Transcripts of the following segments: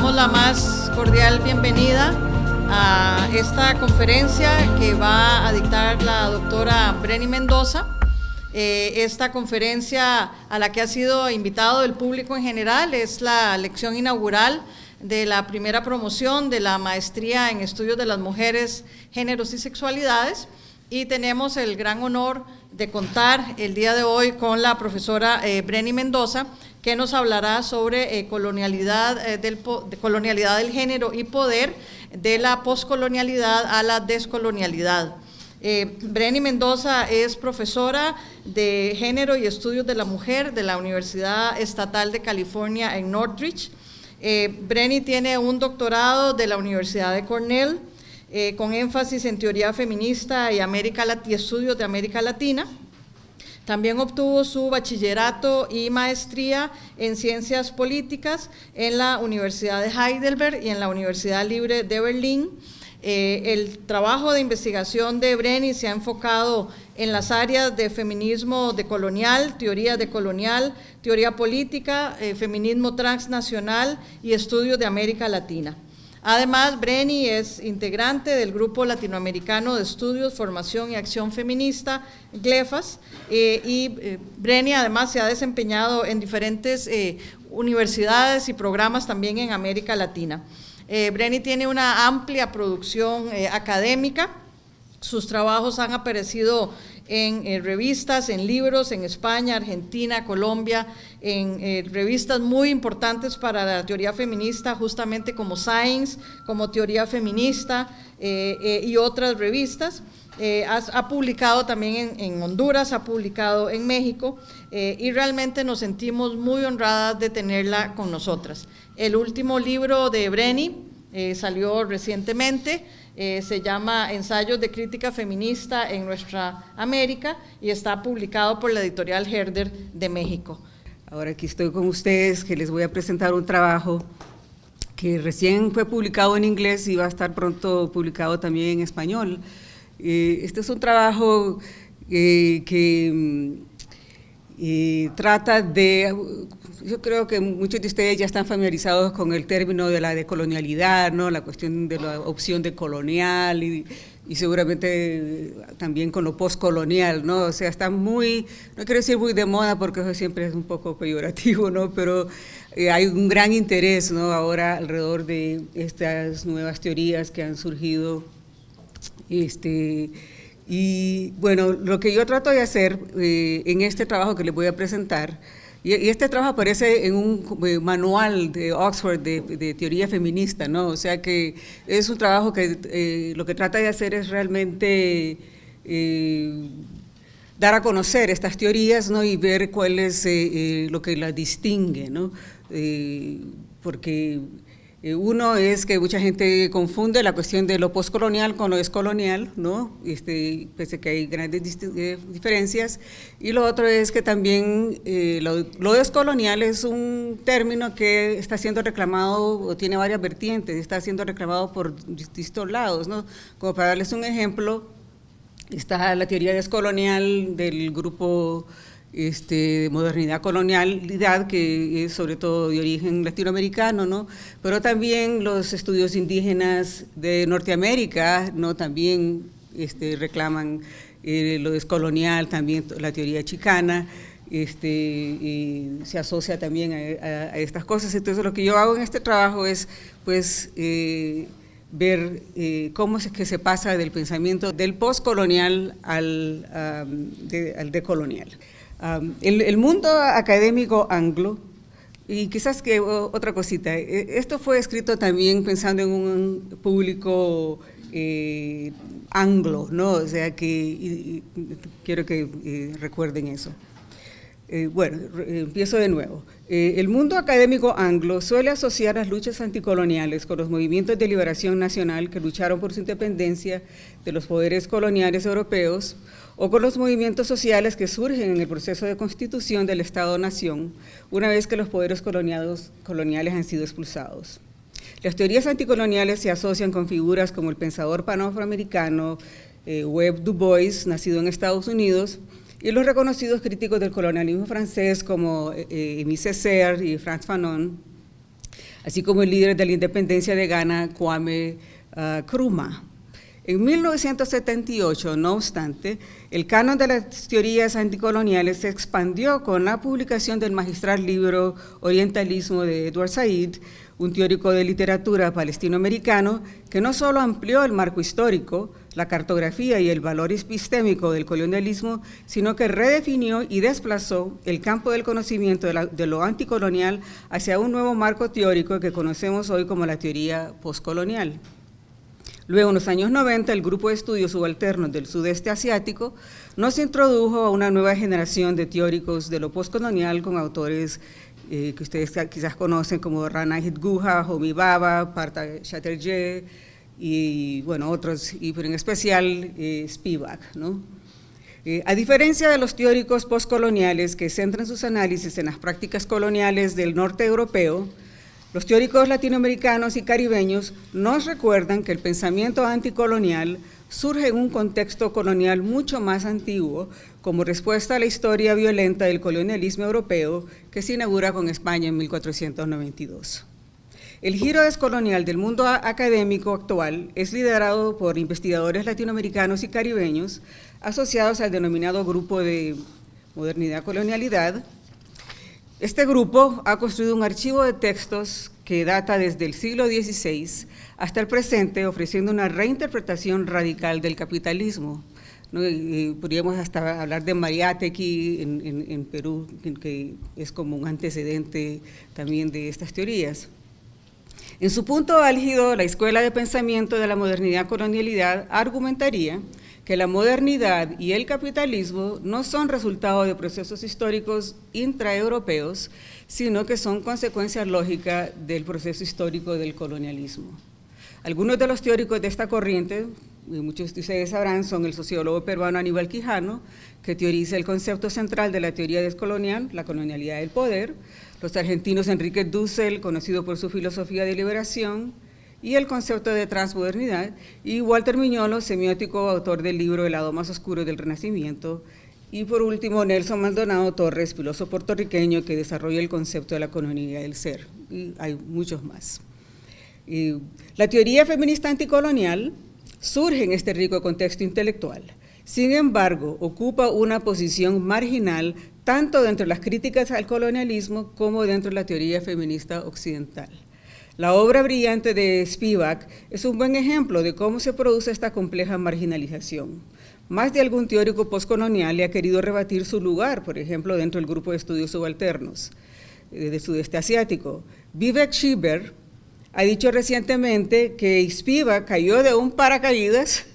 damos la más cordial bienvenida a esta conferencia que va a dictar la doctora Brenny Mendoza. Esta conferencia a la que ha sido invitado el público en general es la lección inaugural de la primera promoción de la maestría en estudios de las mujeres, géneros y sexualidades, y tenemos el gran honor de contar el día de hoy con la profesora Brenny Mendoza, que nos hablará sobre colonialidad del género y poder, de la poscolonialidad a la descolonialidad. Brenny Mendoza es profesora de Género y Estudios de la Mujer de la Universidad Estatal de California en Northridge. Brenny tiene un doctorado de la Universidad de Cornell, con énfasis en teoría feminista y estudios de América Latina. También obtuvo su bachillerato y maestría en ciencias políticas en la Universidad de Heidelberg y en la Universidad Libre de Berlín. El trabajo de investigación de Brenny se ha enfocado en las áreas de feminismo decolonial, teoría política, feminismo transnacional y estudios de América Latina. Además, Brenny es integrante del Grupo Latinoamericano de Estudios, Formación y Acción Feminista, GLEFAS, Brenny además se ha desempeñado en diferentes universidades y programas también en América Latina. Brenny tiene una amplia producción académica. Sus trabajos han aparecido en revistas, en libros, en España, Argentina, Colombia, en revistas muy importantes para la teoría feminista, justamente como Science, como Teoría Feminista y otras revistas. Ha publicado también en Honduras, ha publicado en México, y realmente nos sentimos muy honradas de tenerla con nosotras. El último libro de Brenny salió recientemente, se llama Ensayos de Crítica Feminista en Nuestra América y está publicado por la editorial Herder de México. Ahora aquí estoy con ustedes, que les voy a presentar un trabajo que recién fue publicado en inglés y va a estar pronto publicado también en español. Este es un trabajo que trata de, yo creo que muchos de ustedes ya están familiarizados con el término de la decolonialidad, ¿no? La cuestión de la opción de colonial y seguramente también con lo postcolonial, ¿no? O sea, está muy, no quiero decir muy de moda porque eso siempre es un poco peyorativo, ¿no? Pero hay un gran interés, ¿no? Ahora alrededor de estas nuevas teorías que han surgido. Y bueno, lo que yo trato de hacer en este trabajo que les voy a presentar, y este trabajo aparece en un manual de Oxford de teoría feminista, ¿no? O sea que es un trabajo que lo que trata de hacer es realmente dar a conocer estas teorías, ¿no? Y ver cuál es lo que las distingue, ¿no? Porque uno es que mucha gente confunde la cuestión de lo postcolonial con lo descolonial, ¿no? Pese que hay grandes diferencias. Y lo otro es que también lo descolonial es un término que está siendo reclamado, o tiene varias vertientes, está siendo reclamado por distintos lados, ¿no? Como para darles un ejemplo, está la teoría descolonial del grupo de modernidad colonialidad, que es sobre todo de origen latinoamericano, ¿no? Pero también los estudios indígenas de Norteamérica, ¿no? También reclaman lo descolonial, también la teoría chicana, y se asocia también a estas cosas. Entonces lo que yo hago en este trabajo es pues ver cómo es que se pasa del pensamiento del postcolonial al decolonial. El mundo académico anglo, y quizás que otra cosita, esto fue escrito también pensando en un público anglo, ¿no? O sea que quiero que recuerden eso. Bueno, empiezo de nuevo. El mundo académico anglo suele asociar las luchas anticoloniales con los movimientos de liberación nacional que lucharon por su independencia de los poderes coloniales europeos, o con los movimientos sociales que surgen en el proceso de constitución del Estado-Nación, una vez que los poderes coloniales han sido expulsados. Las teorías anticoloniales se asocian con figuras como el pensador panafroamericano Webb Du Bois, nacido en Estados Unidos, y los reconocidos críticos del colonialismo francés como Aimé Césaire y Frantz Fanon, así como el líder de la independencia de Ghana, Kwame Nkrumah. En 1978, no obstante, el canon de las teorías anticoloniales se expandió con la publicación del magistral libro Orientalismo de Edward Said, un teórico de literatura palestinoamericano que no solo amplió el marco histórico, la cartografía y el valor epistémico del colonialismo, sino que redefinió y desplazó el campo del conocimiento de lo anticolonial hacia un nuevo marco teórico que conocemos hoy como la teoría postcolonial. Luego, en los años 90, el grupo de estudios subalternos del sudeste asiático nos introdujo a una nueva generación de teóricos de lo postcolonial con autores que ustedes quizás conocen como Rana Guha, Homi Bhabha, Partha Chatterjee y bueno, otros, pero en especial Spivak, ¿no? A diferencia de los teóricos postcoloniales que centran sus análisis en las prácticas coloniales del norte europeo, los teóricos latinoamericanos y caribeños nos recuerdan que el pensamiento anticolonial surge en un contexto colonial mucho más antiguo, como respuesta a la historia violenta del colonialismo europeo que se inaugura con España en 1492. El giro descolonial del mundo académico actual es liderado por investigadores latinoamericanos y caribeños asociados al denominado Grupo de Modernidad-Colonialidad. Este grupo ha construido un archivo de textos que data desde el siglo XVI hasta el presente, ofreciendo una reinterpretación radical del capitalismo, ¿no? Podríamos hasta hablar de Mariátegui en Perú, que es como un antecedente también de estas teorías. En su punto álgido, la Escuela de Pensamiento de la Modernidad-Colonialidad argumentaría que la modernidad y el capitalismo no son resultado de procesos históricos intraeuropeos, sino que son consecuencia lógica del proceso histórico del colonialismo. Algunos de los teóricos de esta corriente, muchos de ustedes sabrán, son el sociólogo peruano Aníbal Quijano, que teoriza el concepto central de la teoría descolonial, la colonialidad del poder, los argentinos Enrique Dussel, conocido por su filosofía de liberación, y el concepto de transmodernidad, y Walter Miñolo, semiótico, autor del libro El lado más oscuro del Renacimiento, y por último Nelson Maldonado Torres, filósofo puertorriqueño que desarrolla el concepto de la colonialidad del ser, y hay muchos más. La teoría feminista anticolonial surge en este rico contexto intelectual, sin embargo, ocupa una posición marginal tanto dentro de las críticas al colonialismo como dentro de la teoría feminista occidental. La obra brillante de Spivak es un buen ejemplo de cómo se produce esta compleja marginalización. Más de algún teórico postcolonial le ha querido rebatir su lugar, por ejemplo, dentro del grupo de estudios subalternos del sudeste asiático. Vivek Shiver ha dicho recientemente que Spivak cayó de un paracaídas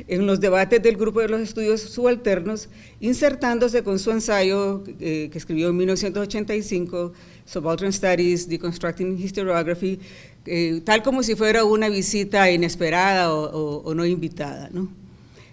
en los debates del grupo de los estudios subalternos, insertándose con su ensayo que escribió en 1985, Subaltern Studies, Deconstructing Historiography, tal como si fuera una visita inesperada o no invitada, ¿no?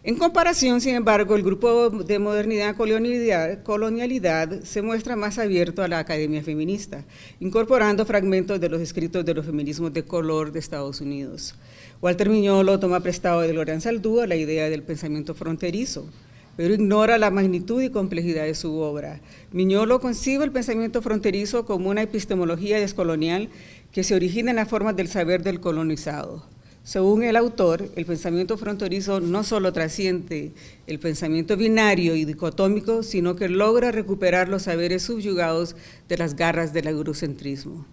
En comparación, sin embargo, el grupo de modernidad-colonialidad se muestra más abierto a la academia feminista, incorporando fragmentos de los escritos de los feminismos de color de Estados Unidos. Walter Miñolo toma prestado de Gloria Anzaldúa la idea del pensamiento fronterizo, pero ignora la magnitud y complejidad de su obra. Miñolo concibe el pensamiento fronterizo como una epistemología descolonial que se origina en las formas del saber del colonizado. Según el autor, el pensamiento fronterizo no solo trasciende el pensamiento binario y dicotómico, sino que logra recuperar los saberes subyugados de las garras del eurocentrismo.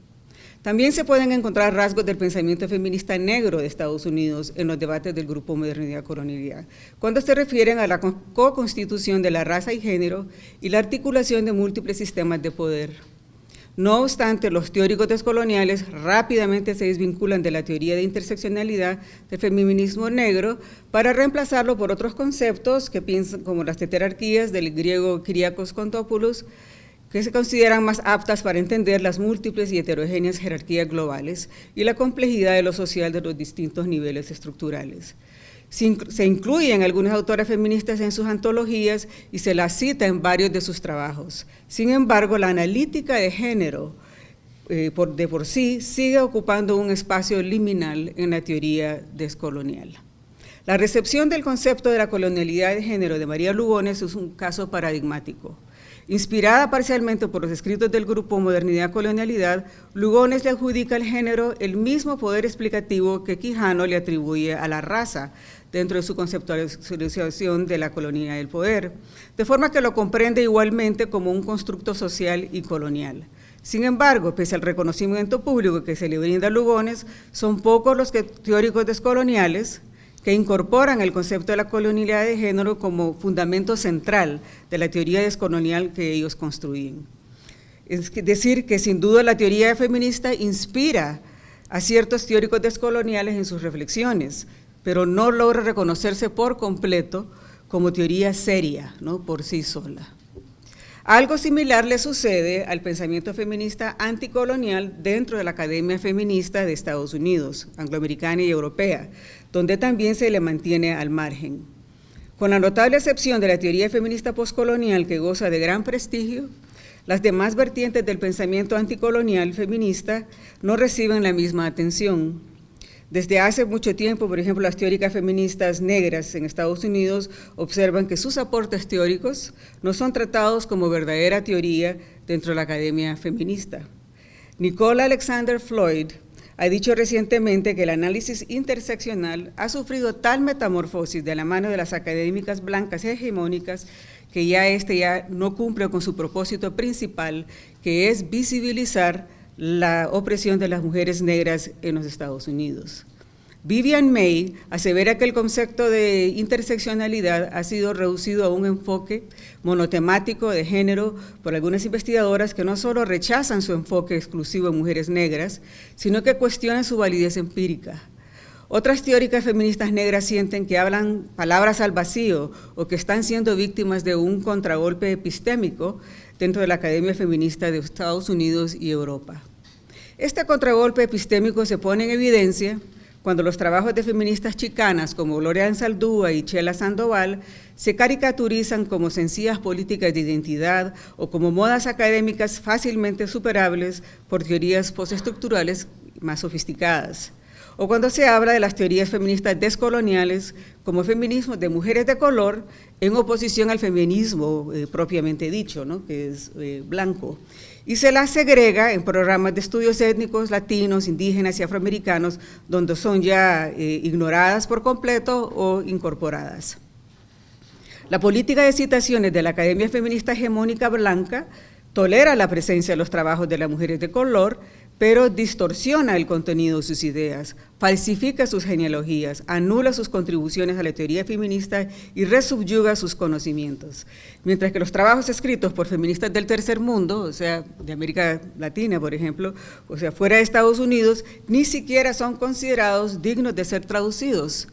También se pueden encontrar rasgos del pensamiento feminista negro de Estados Unidos en los debates del grupo Modernidad-Colonialidad, cuando se refieren a la co-constitución de la raza y género y la articulación de múltiples sistemas de poder. No obstante, los teóricos descoloniales rápidamente se desvinculan de la teoría de interseccionalidad del feminismo negro para reemplazarlo por otros conceptos que piensan como las tetrarquías del griego Kyriakos Kontopoulos, que se consideran más aptas para entender las múltiples y heterogéneas jerarquías globales y la complejidad de lo social de los distintos niveles estructurales. Se incluyen algunas autoras feministas en sus antologías y se las cita en varios de sus trabajos. Sin embargo, la analítica de género de por sí sigue ocupando un espacio liminal en la teoría descolonial. La recepción del concepto de la colonialidad de género de María Lugones es un caso paradigmático. Inspirada parcialmente por los escritos del grupo Modernidad-Colonialidad, Lugones le adjudica al género el mismo poder explicativo que Quijano le atribuye a la raza, dentro de su conceptualización de la colonialidad del poder, de forma que lo comprende igualmente como un constructo social y colonial. Sin embargo, pese al reconocimiento público que se le brinda a Lugones, son pocos los teóricos descoloniales que incorporan el concepto de la colonialidad de género como fundamento central de la teoría descolonial que ellos construyen. Es decir, que sin duda la teoría feminista inspira a ciertos teóricos descoloniales en sus reflexiones, pero no logra reconocerse por completo como teoría seria, ¿no?, por sí sola. Algo similar le sucede al pensamiento feminista anticolonial dentro de la Academia Feminista de Estados Unidos, angloamericana y europea, donde también se le mantiene al margen. Con la notable excepción de la teoría feminista postcolonial, que goza de gran prestigio, las demás vertientes del pensamiento anticolonial feminista no reciben la misma atención. Desde hace mucho tiempo, por ejemplo, las teóricas feministas negras en Estados Unidos observan que sus aportes teóricos no son tratados como verdadera teoría dentro de la academia feminista. Nicole Alexander Floyd ha dicho recientemente que el análisis interseccional ha sufrido tal metamorfosis de la mano de las académicas blancas hegemónicas que ya no cumple con su propósito principal, que es visibilizar la opresión de las mujeres negras en los Estados Unidos. Vivian May asevera que el concepto de interseccionalidad ha sido reducido a un enfoque monotemático de género por algunas investigadoras que no solo rechazan su enfoque exclusivo en mujeres negras, sino que cuestionan su validez empírica. Otras teóricas feministas negras sienten que hablan palabras al vacío o que están siendo víctimas de un contragolpe epistémico dentro de la Academia Feminista de Estados Unidos y Europa. Este contragolpe epistémico se pone en evidencia cuando los trabajos de feministas chicanas como Gloria Anzaldúa y Chela Sandoval se caricaturizan como sencillas políticas de identidad o como modas académicas fácilmente superables por teorías postestructurales más sofisticadas. O cuando se habla de las teorías feministas descoloniales como feminismo de mujeres de color en oposición al feminismo propiamente dicho, ¿no?, que es blanco, y se las segrega en programas de estudios étnicos latinos, indígenas y afroamericanos, donde son ya ignoradas por completo o incorporadas. La política de citaciones de la Academia Feminista Hegemónica Blanca tolera la presencia de los trabajos de las mujeres de color, pero distorsiona el contenido de sus ideas, falsifica sus genealogías, anula sus contribuciones a la teoría feminista y resubyuga sus conocimientos. Mientras que los trabajos escritos por feministas del tercer mundo, o sea, de América Latina, por ejemplo, o sea, fuera de Estados Unidos, ni siquiera son considerados dignos de ser traducidos,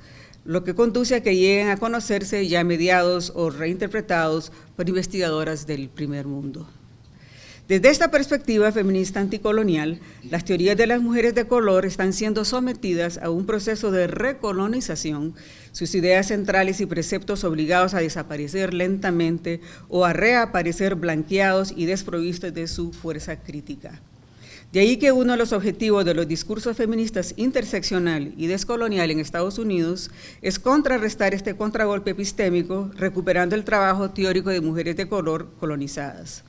lo que conduce a que lleguen a conocerse ya mediados o reinterpretados por investigadoras del primer mundo. Desde esta perspectiva feminista anticolonial, las teorías de las mujeres de color están siendo sometidas a un proceso de recolonización, sus ideas centrales y preceptos obligados a desaparecer lentamente o a reaparecer blanqueados y desprovistos de su fuerza crítica. De ahí que uno de los objetivos de los discursos feministas interseccional y descolonial en Estados Unidos es contrarrestar este contragolpe epistémico, recuperando el trabajo teórico de mujeres de color colonizadas.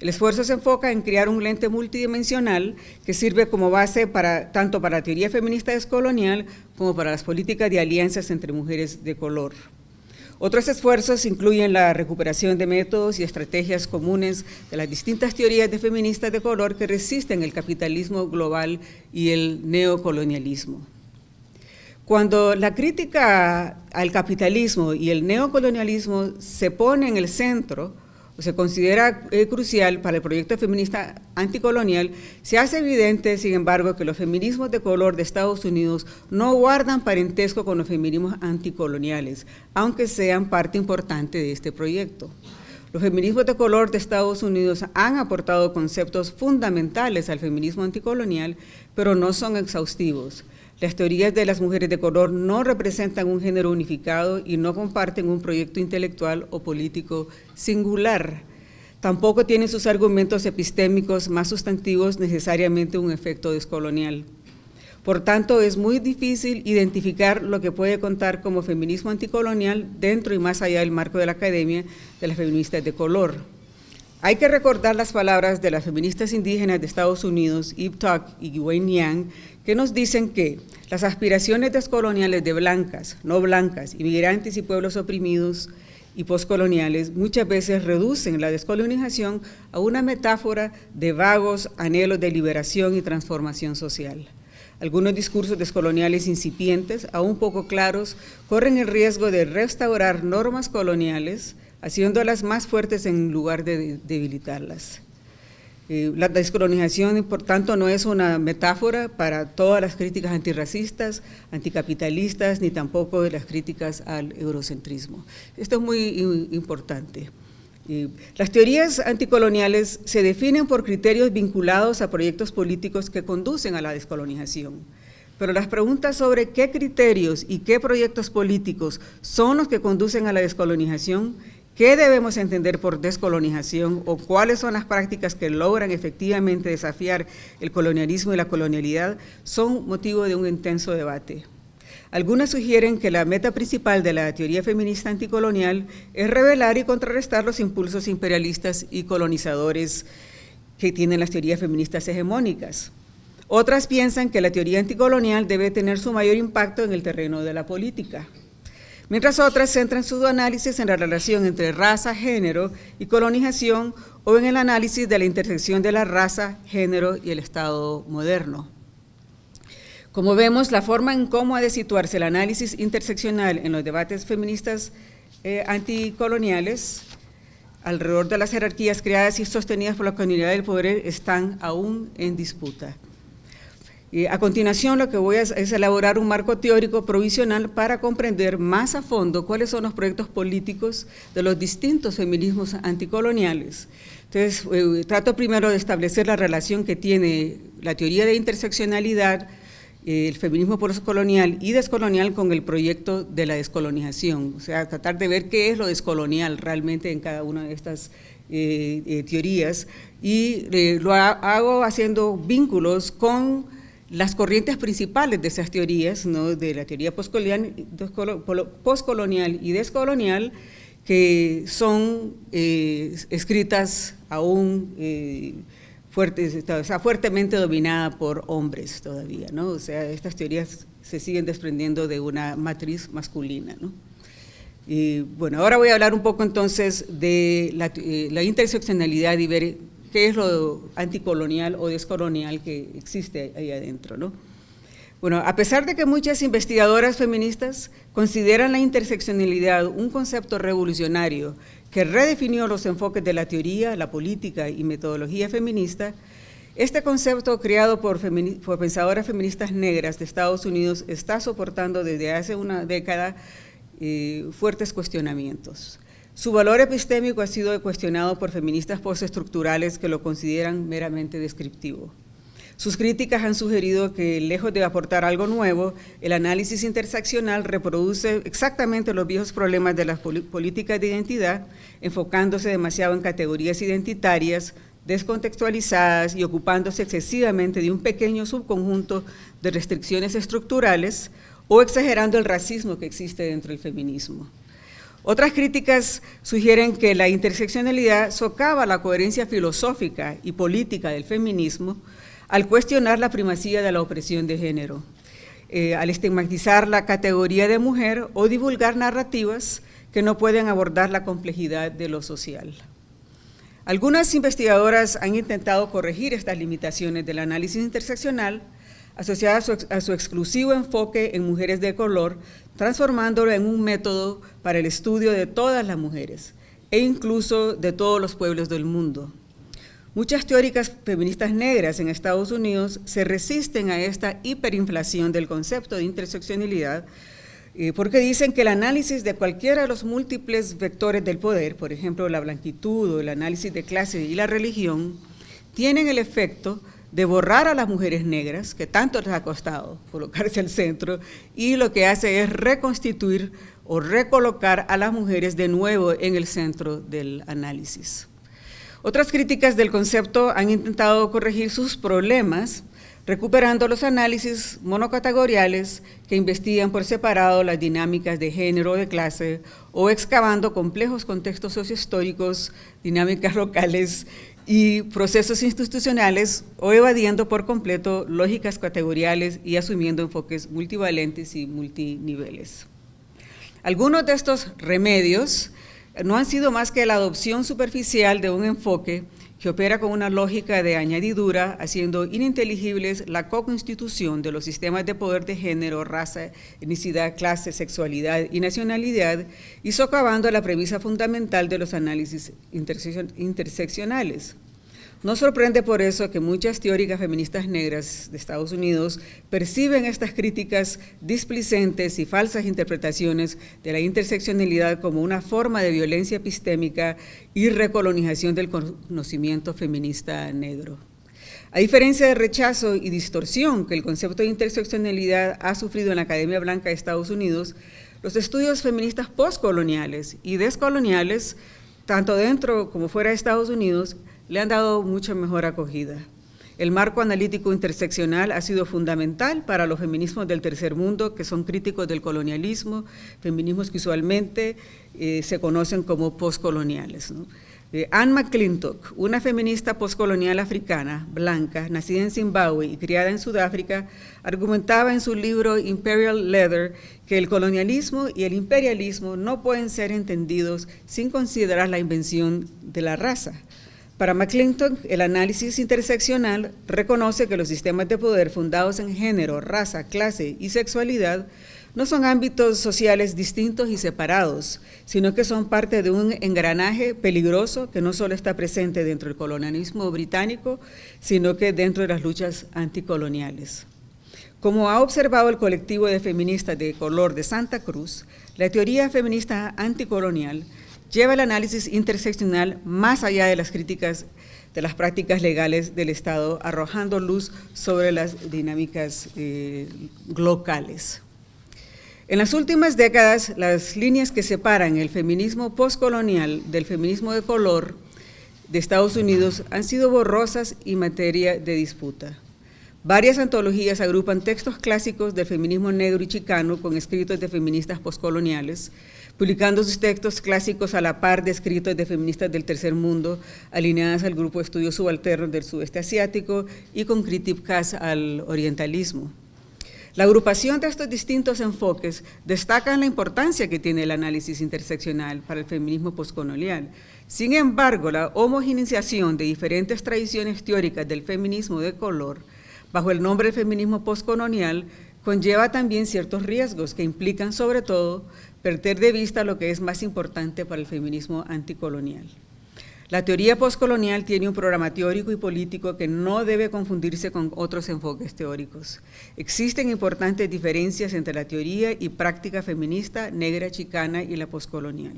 El esfuerzo se enfoca en crear un lente multidimensional que sirve como base tanto para la teoría feminista descolonial como para las políticas de alianzas entre mujeres de color. Otros esfuerzos incluyen la recuperación de métodos y estrategias comunes de las distintas teorías de feministas de color que resisten el capitalismo global y el neocolonialismo. Cuando la crítica al capitalismo y el neocolonialismo se pone en el centro, se considera crucial para el proyecto feminista anticolonial, se hace evidente, sin embargo, que los feminismos de color de Estados Unidos no guardan parentesco con los feminismos anticoloniales, aunque sean parte importante de este proyecto. Los feminismos de color de Estados Unidos han aportado conceptos fundamentales al feminismo anticolonial, pero no son exhaustivos. Las teorías de las mujeres de color no representan un género unificado y no comparten un proyecto intelectual o político singular. Tampoco tienen sus argumentos epistémicos más sustantivos necesariamente un efecto descolonial. Por tanto, es muy difícil identificar lo que puede contar como feminismo anticolonial dentro y más allá del marco de la Academia de las Feministas de Color. Hay que recordar las palabras de las feministas indígenas de Estados Unidos, Eve Tuck y Wayne Yang, que nos dicen que las aspiraciones descoloniales de blancas, no blancas, inmigrantes y pueblos oprimidos y postcoloniales muchas veces reducen la descolonización a una metáfora de vagos anhelos de liberación y transformación social. Algunos discursos descoloniales incipientes, aún poco claros, corren el riesgo de restaurar normas coloniales, haciéndolas más fuertes en lugar de debilitarlas. La descolonización, por tanto, no es una metáfora para todas las críticas antirracistas, anticapitalistas, ni tampoco de las críticas al eurocentrismo. Esto es muy importante. Las teorías anticoloniales se definen por criterios vinculados a proyectos políticos que conducen a la descolonización. Pero las preguntas sobre qué criterios y qué proyectos políticos son los que conducen a la descolonización, qué debemos entender por descolonización o cuáles son las prácticas que logran efectivamente desafiar el colonialismo y la colonialidad, son motivo de un intenso debate. Algunas sugieren que la meta principal de la teoría feminista anticolonial es revelar y contrarrestar los impulsos imperialistas y colonizadores que tienen las teorías feministas hegemónicas. Otras piensan que la teoría anticolonial debe tener su mayor impacto en el terreno de la política, mientras otras centran su análisis en la relación entre raza, género y colonización o en el análisis de la intersección de la raza, género y el Estado moderno. Como vemos, la forma en cómo ha de situarse el análisis interseccional en los debates feministas anticoloniales alrededor de las jerarquías creadas y sostenidas por la colonialidad del poder están aún en disputa. A continuación, lo que voy a es elaborar un marco teórico provisional para comprender más a fondo cuáles son los proyectos políticos de los distintos feminismos anticoloniales. Entonces, trato primero de establecer la relación que tiene la teoría de interseccionalidad, el feminismo postcolonial y descolonial con el proyecto de la descolonización, o sea, tratar de ver qué es lo descolonial realmente en cada una de estas teorías, y lo hago haciendo vínculos con las corrientes principales de esas teorías, ¿no?, de la teoría postcolonial y descolonial, que son escritas aún fuertemente dominada por hombres todavía, ¿no? O sea, estas teorías se siguen desprendiendo de una matriz masculina, ¿no? Y bueno, ahora voy a hablar un poco entonces de la interseccionalidad y ver qué es lo anticolonial o descolonial que existe ahí adentro, ¿no? Bueno, a pesar de que muchas investigadoras feministas consideran la interseccionalidad un concepto revolucionario que redefinió los enfoques de la teoría, la política y metodología feminista, este concepto creado por pensadoras feministas negras de Estados Unidos está soportando desde hace una década fuertes cuestionamientos. Su valor epistémico ha sido cuestionado por feministas postestructurales que lo consideran meramente descriptivo. Sus críticas han sugerido que, lejos de aportar algo nuevo, el análisis interseccional reproduce exactamente los viejos problemas de las políticas de identidad, enfocándose demasiado en categorías identitarias, descontextualizadas y ocupándose excesivamente de un pequeño subconjunto de restricciones estructurales o exagerando el racismo que existe dentro del feminismo. Otras críticas sugieren que la interseccionalidad socava la coherencia filosófica y política del feminismo al cuestionar la primacía de la opresión de género, al estigmatizar la categoría de mujer o divulgar narrativas que no pueden abordar la complejidad de lo social. Algunas investigadoras han intentado corregir estas limitaciones del análisis interseccional asociadas a su exclusivo enfoque en mujeres de color, transformándolo en un método para el estudio de todas las mujeres e incluso de todos los pueblos del mundo. Muchas teóricas feministas negras en Estados Unidos se resisten a esta hiperinflación del concepto de interseccionalidad porque dicen que el análisis de cualquiera de los múltiples vectores del poder, por ejemplo, la blanquitud o el análisis de clase y la religión, tienen el efecto de borrar a las mujeres negras, que tanto les ha costado colocarse al centro, y lo que hace es reconstituir o recolocar a las mujeres de nuevo en el centro del análisis. Otras críticas del concepto han intentado corregir sus problemas recuperando los análisis monocategoriales que investigan por separado las dinámicas de género o de clase, o excavando complejos contextos sociohistóricos, dinámicas locales y procesos institucionales, o evadiendo por completo lógicas categoriales y asumiendo enfoques multivalentes y multiniveles. Algunos de estos remedios no han sido más que la adopción superficial de un enfoque que opera con una lógica de añadidura, haciendo ininteligibles la co-constitución de los sistemas de poder de género, raza, etnicidad, clase, sexualidad y nacionalidad, y socavando la premisa fundamental de los análisis interseccionales. No sorprende por eso que muchas teóricas feministas negras de Estados Unidos perciben estas críticas displicentes y falsas interpretaciones de la interseccionalidad como una forma de violencia epistémica y recolonización del conocimiento feminista negro. A diferencia del rechazo y distorsión que el concepto de interseccionalidad ha sufrido en la Academia Blanca de Estados Unidos, los estudios feministas postcoloniales y descoloniales, tanto dentro como fuera de Estados Unidos, le han dado mucha mejor acogida. El marco analítico interseccional ha sido fundamental para los feminismos del tercer mundo, que son críticos del colonialismo, feminismos que usualmente se conocen como postcoloniales, ¿no? Anne McClintock, una feminista postcolonial africana, blanca, nacida en Zimbabue y criada en Sudáfrica, argumentaba en su libro Imperial Leather que el colonialismo y el imperialismo no pueden ser entendidos sin considerar la invención de la raza. Para McClintock, el análisis interseccional reconoce que los sistemas de poder fundados en género, raza, clase y sexualidad no son ámbitos sociales distintos y separados, sino que son parte de un engranaje peligroso que no solo está presente dentro del colonialismo británico, sino que dentro de las luchas anticoloniales. Como ha observado el colectivo de feministas de color de Santa Cruz, la teoría feminista anticolonial lleva el análisis interseccional más allá de las críticas de las prácticas legales del Estado, arrojando luz sobre las dinámicas locales. En las últimas décadas, las líneas que separan el feminismo postcolonial del feminismo de color de Estados Unidos han sido borrosas y materia de disputa. Varias antologías agrupan textos clásicos del feminismo negro y chicano con escritos de feministas postcoloniales, publicando sus textos clásicos a la par de escritos de feministas del tercer mundo, alineadas al grupo de estudios subalternos del sudeste asiático y con críticas al orientalismo. La agrupación de estos distintos enfoques destaca la importancia que tiene el análisis interseccional para el feminismo postcolonial. Sin embargo, la homogeneización de diferentes tradiciones teóricas del feminismo de color, bajo el nombre del feminismo postcolonial, conlleva también ciertos riesgos que implican, sobre todo, perder de vista lo que es más importante para el feminismo anticolonial. La teoría postcolonial tiene un programa teórico y político que no debe confundirse con otros enfoques teóricos. Existen importantes diferencias entre la teoría y práctica feminista, negra, chicana y la postcolonial.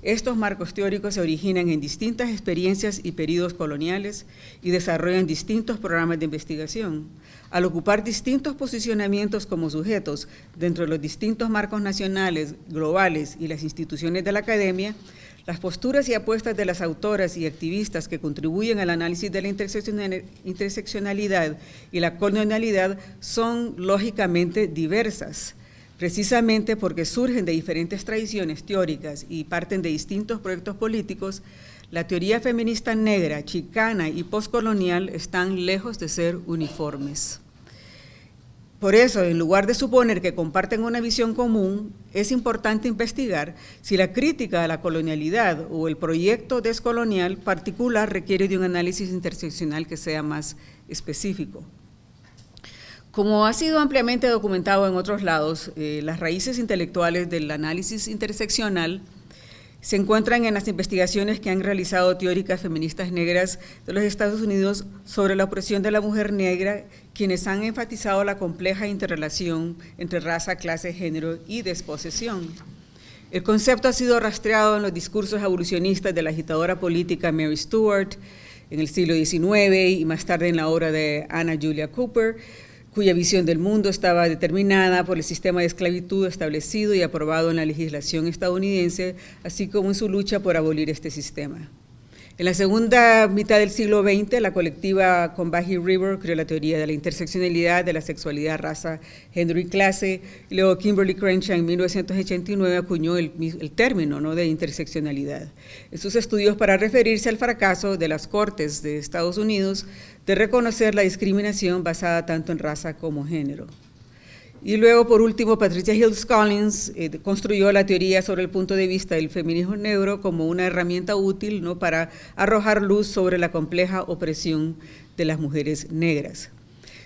Estos marcos teóricos se originan en distintas experiencias y periodos coloniales y desarrollan distintos programas de investigación. Al ocupar distintos posicionamientos como sujetos dentro de los distintos marcos nacionales, globales y las instituciones de la academia, las posturas y apuestas de las autoras y activistas que contribuyen al análisis de la interseccionalidad y la colonialidad son lógicamente diversas, precisamente porque surgen de diferentes tradiciones teóricas y parten de distintos proyectos políticos. La teoría feminista negra, chicana y postcolonial están lejos de ser uniformes. Por eso, en lugar de suponer que comparten una visión común, es importante investigar si la crítica a la colonialidad o el proyecto descolonial particular requiere de un análisis interseccional que sea más específico. Como ha sido ampliamente documentado en otros lados, las raíces intelectuales del análisis interseccional se encuentran en las investigaciones que han realizado teóricas feministas negras de los Estados Unidos sobre la opresión de la mujer negra, quienes han enfatizado la compleja interrelación entre raza, clase, género y desposesión. El concepto ha sido rastreado en los discursos abolicionistas de la agitadora política Mary Stuart en el siglo XIX y más tarde en la obra de Anna Julia Cooper, cuya visión del mundo estaba determinada por el sistema de esclavitud establecido y aprobado en la legislación estadounidense, así como en su lucha por abolir este sistema. En la segunda mitad del siglo XX, la colectiva Combahee River creó la teoría de la interseccionalidad de la sexualidad, raza, género y clase, y luego Kimberly Crenshaw en 1989 acuñó el término, ¿no?, de interseccionalidad. Estos estudios para referirse al fracaso de las Cortes de Estados Unidos de reconocer la discriminación basada tanto en raza como género. Y luego, por último, Patricia Hills Collins construyó la teoría sobre el punto de vista del feminismo negro como una herramienta útil, ¿no?, para arrojar luz sobre la compleja opresión de las mujeres negras.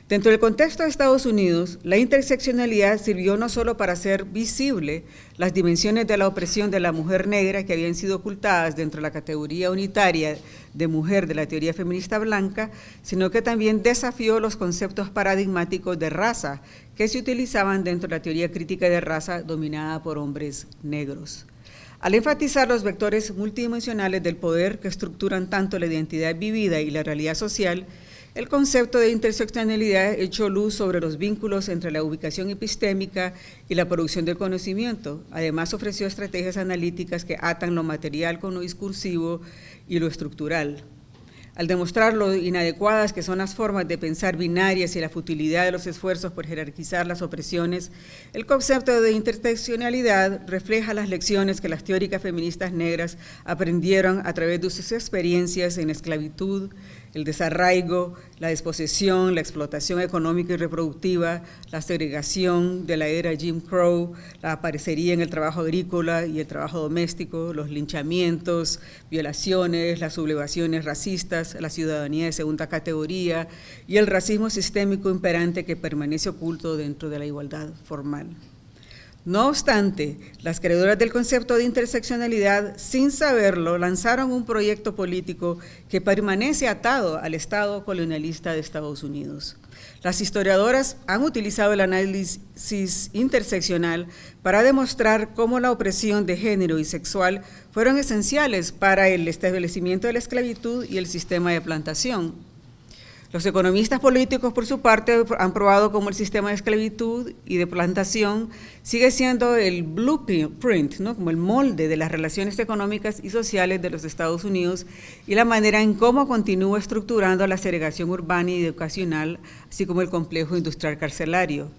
Dentro del contexto de Estados Unidos, la interseccionalidad sirvió no solo para hacer visible las dimensiones de la opresión de la mujer negra que habían sido ocultadas dentro de la categoría unitaria de mujer de la teoría feminista blanca, sino que también desafió los conceptos paradigmáticos de raza que se utilizaban dentro de la teoría crítica de raza dominada por hombres negros. Al enfatizar los vectores multidimensionales del poder que estructuran tanto la identidad vivida y la realidad social, el concepto de interseccionalidad echó luz sobre los vínculos entre la ubicación epistémica y la producción del conocimiento. Además, ofreció estrategias analíticas que atan lo material con lo discursivo y lo estructural. Al demostrar lo inadecuadas que son las formas de pensar binarias y la futilidad de los esfuerzos por jerarquizar las opresiones, el concepto de interseccionalidad refleja las lecciones que las teóricas feministas negras aprendieron a través de sus experiencias en la esclavitud, el desarraigo, la desposesión, la explotación económica y reproductiva, la segregación de la era Jim Crow, la aparecería en el trabajo agrícola y el trabajo doméstico, los linchamientos, violaciones, las sublevaciones racistas, la ciudadanía de segunda categoría y el racismo sistémico imperante que permanece oculto dentro de la igualdad formal. No obstante, las creadoras del concepto de interseccionalidad, sin saberlo, lanzaron un proyecto político que permanece atado al Estado colonialista de Estados Unidos. Las historiadoras han utilizado el análisis interseccional para demostrar cómo la opresión de género y sexual fueron esenciales para el establecimiento de la esclavitud y el sistema de plantación. Los economistas políticos, por su parte, han probado cómo el sistema de esclavitud y de plantación sigue siendo el blueprint, ¿no?, como el molde de las relaciones económicas y sociales de los Estados Unidos y la manera en cómo continúa estructurando la segregación urbana y educacional, así como el complejo industrial carcelario.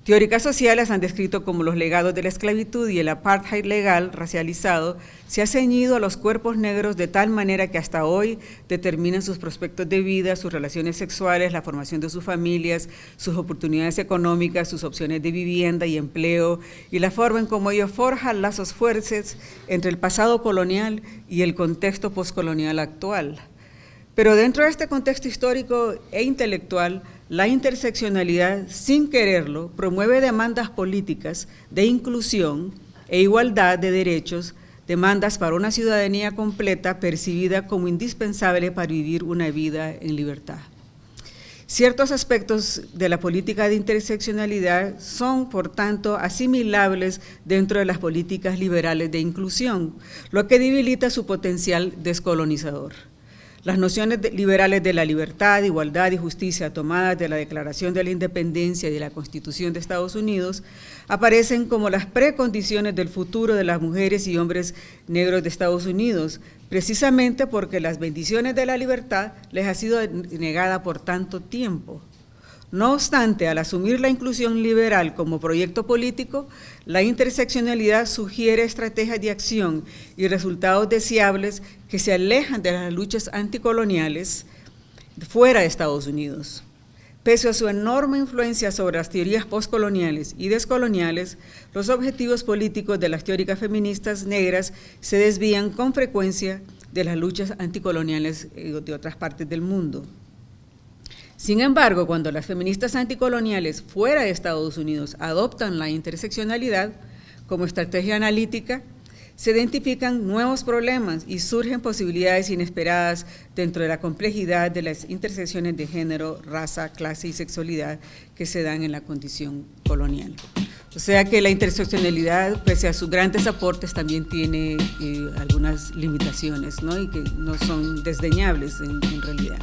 Teóricas sociales han descrito cómo los legados de la esclavitud y el apartheid legal racializado se ha ceñido a los cuerpos negros de tal manera que hasta hoy determinan sus prospectos de vida, sus relaciones sexuales, la formación de sus familias, sus oportunidades económicas, sus opciones de vivienda y empleo, y la forma en cómo ellos forjan lazos fuertes entre el pasado colonial y el contexto postcolonial actual. Pero dentro de este contexto histórico e intelectual, la interseccionalidad, sin quererlo, promueve demandas políticas de inclusión e igualdad de derechos, demandas para una ciudadanía completa percibida como indispensable para vivir una vida en libertad. Ciertos aspectos de la política de interseccionalidad son, por tanto, asimilables dentro de las políticas liberales de inclusión, lo que debilita su potencial descolonizador. Las nociones liberales de la libertad, igualdad y justicia tomadas de la Declaración de la Independencia y de la Constitución de Estados Unidos aparecen como las precondiciones del futuro de las mujeres y hombres negros de Estados Unidos, precisamente porque las bendiciones de la libertad les ha sido negada por tanto tiempo. No obstante, al asumir la inclusión liberal como proyecto político, la interseccionalidad sugiere estrategias de acción y resultados deseables que se alejan de las luchas anticoloniales fuera de Estados Unidos. Pese a su enorme influencia sobre las teorías postcoloniales y descoloniales, los objetivos políticos de las teóricas feministas negras se desvían con frecuencia de las luchas anticoloniales de otras partes del mundo. Sin embargo, cuando las feministas anticoloniales fuera de Estados Unidos adoptan la interseccionalidad como estrategia analítica, se identifican nuevos problemas y surgen posibilidades inesperadas dentro de la complejidad de las intersecciones de género, raza, clase y sexualidad que se dan en la condición colonial. O sea que la interseccionalidad, pese a sus grandes aportes, también tiene algunas limitaciones, ¿no?, y que no son desdeñables en realidad.